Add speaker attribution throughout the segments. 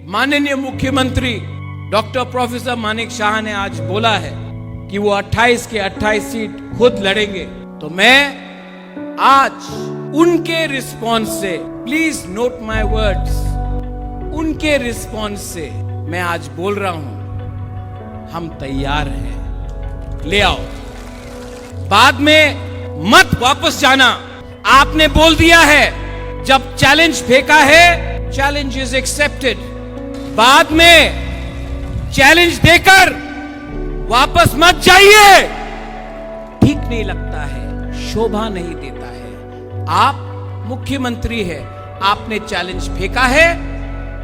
Speaker 1: माननीय मुख्यमंत्री doctor professor Manik Shah ने आज बोला है कि वो 28 के 28 सीट खुद लड़ेंगे, तो मैं आज उनके रिस्पॉन्स से, प्लीज नोट माय वर्ड्स, उनके रिस्पॉन्स से मैं आज बोल रहा हूं, हम तैयार हैं, ले आओ। बाद में मत वापस जाना। आपने बोल दिया है, जब चैलेंज फेंका है, चैलेंज इज एक्सेप्टेड। बाद में चैलेंज देकर वापस मत जाइए, ठीक नहीं लगता है, शोभा नहीं देता है। आप मुख्यमंत्री है, आपने चैलेंज फेंका है,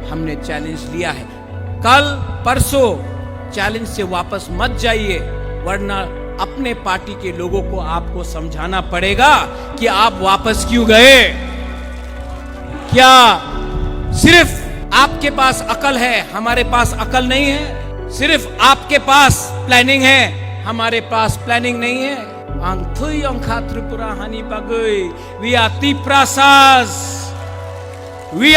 Speaker 1: हमने चैलेंज लिया है। कल परसों चैलेंज से वापस मत जाइए, वरना अपने पार्टी के लोगों को आपको समझाना पड़ेगा कि आप वापस क्यों गए। क्या सिर्फ आपके पास अकल है, हमारे पास अकल नहीं है? सिर्फ आपके पास प्लानिंग है, हमारे पास प्लानिंग नहीं है? We are Tiprasas. We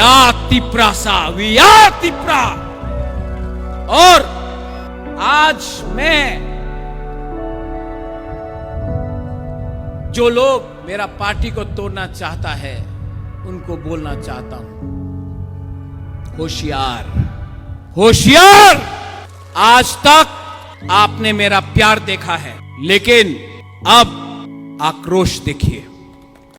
Speaker 1: are Tiprasa. We are Tipra. और आज मैं, जो लोग मेरा पार्टी को तोड़ना चाहता है, उनको बोलना चाहता हूं, होशियार, होशियार। आज तक आपने मेरा प्यार देखा है, लेकिन अब आक्रोश देखिए।